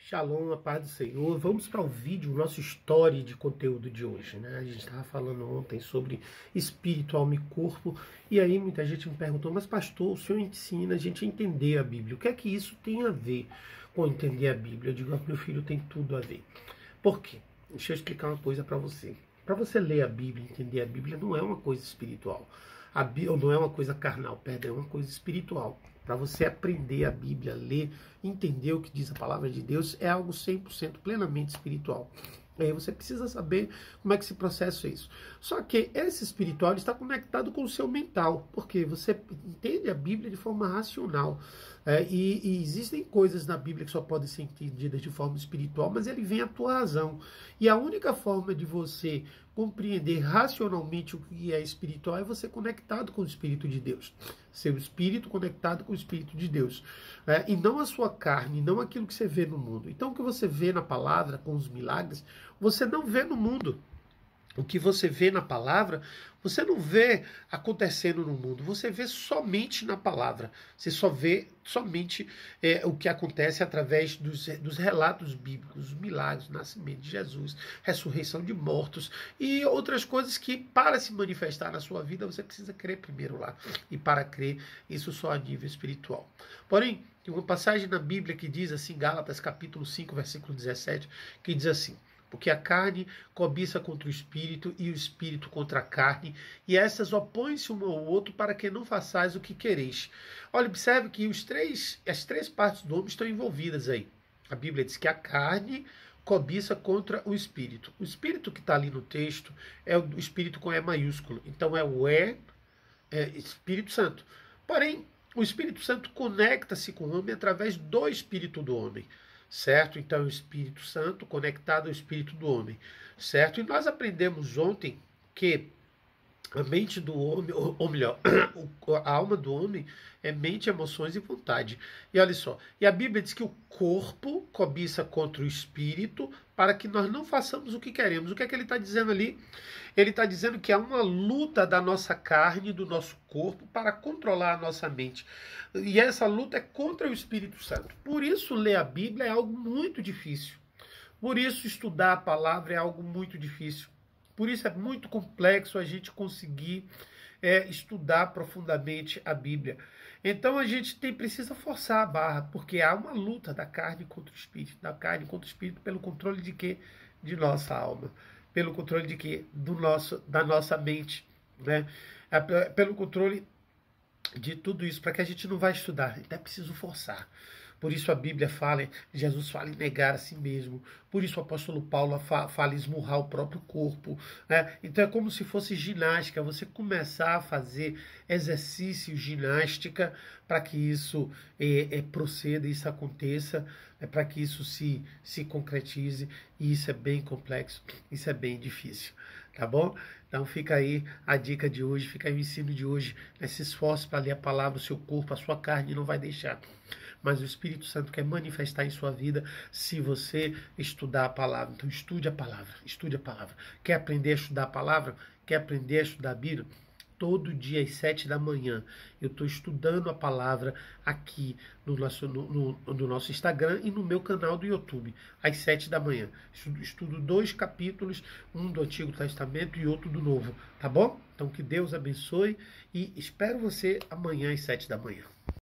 Shalom, a paz do Senhor. Vamos para o vídeo, nosso story de conteúdo de hoje, né? A gente estava falando ontem sobre espírito, alma e corpo, e aí muita gente me perguntou, mas pastor, o senhor ensina a gente a entender a Bíblia. O que é que isso tem a ver com entender a Bíblia? Eu digo, meu filho, tem tudo a ver. Por quê? Deixa eu explicar uma coisa para você. Para você ler a Bíblia, entender a Bíblia, não é uma coisa espiritual. A Bíblia não é uma coisa carnal, perdão, é uma coisa espiritual. Para você aprender a Bíblia, ler, entender o que diz a palavra de Deus, é algo 100% plenamente espiritual. Aí você precisa saber como é que se processa isso. Só que esse espiritual está conectado com o seu mental, porque você entende a Bíblia de forma racional. E existem coisas na Bíblia que só podem ser entendidas de forma espiritual, mas ele vem à tua razão. E a única forma de você compreender racionalmente o que é espiritual é você conectado com o Espírito de Deus. Seu espírito conectado com o Espírito de Deus. E não a sua carne, não aquilo que você vê no mundo. Então o que você vê na palavra, com os milagres, você não vê no mundo. O que você vê na palavra, você não vê acontecendo no mundo, você vê somente na palavra. Você só vê somente o que acontece através dos relatos bíblicos, os milagres, o nascimento de Jesus, ressurreição de mortos e outras coisas que, para se manifestar na sua vida, você precisa crer primeiro lá. E para crer, isso só a nível espiritual. Porém, tem uma passagem na Bíblia que diz assim, Gálatas capítulo 5, versículo 17, que diz assim: porque a carne cobiça contra o espírito e o espírito contra a carne, e essas opõem-se um ao outro para que não façais o que quereis. Olha, observe que as três partes do homem estão envolvidas aí. A Bíblia diz que a carne cobiça contra o espírito. O espírito que está ali no texto é o espírito com E maiúsculo. Então é o Espírito Santo. Porém, o Espírito Santo conecta-se com o homem através do espírito do homem. Certo? Então, o Espírito Santo conectado ao Espírito do homem, certo? E nós aprendemos ontem que a mente do homem, ou melhor, a alma do homem é mente, emoções e vontade. E olha só, e a Bíblia diz que o corpo cobiça contra o espírito para que nós não façamos o que queremos. O que é que ele está dizendo ali? Ele está dizendo que há uma luta da nossa carne, do nosso corpo, para controlar a nossa mente. E essa luta é contra o Espírito Santo. Por isso, ler a Bíblia é algo muito difícil. Por isso, estudar a palavra é algo muito difícil. Por isso é muito complexo a gente conseguir estudar profundamente a Bíblia. Então a gente precisa forçar a barra, porque há uma luta da carne contra o espírito, da carne contra o espírito, pelo controle de quê? De nossa alma. Pelo controle de quê? Da nossa mente. Né? Pelo controle de tudo isso, para que a gente não vá estudar. Então é preciso forçar. Por isso a Bíblia fala, Jesus fala em negar a si mesmo. Por isso o apóstolo Paulo fala em esmurrar o próprio corpo. Né? Então é como se fosse ginástica, você começar a fazer exercício, ginástica, para que isso proceda, isso aconteça, para que isso se concretize. E isso é bem complexo, isso é bem difícil. Tá bom? Então fica aí a dica de hoje, fica aí o ensino de hoje. Se esforce para ler a palavra, o seu corpo, a sua carne não vai deixar. Mas o Espírito Santo quer manifestar em sua vida se você estudar a palavra. Então estude a palavra, estude a palavra. Quer aprender a estudar a palavra? Quer aprender a estudar a Bíblia? Todo dia às 7 da manhã eu estou estudando a palavra aqui no nosso Instagram e no meu canal do YouTube, às 7 da manhã. Estudo 2 capítulos, um do Antigo Testamento e outro do Novo, tá bom? Então que Deus abençoe e espero você amanhã às 7 da manhã.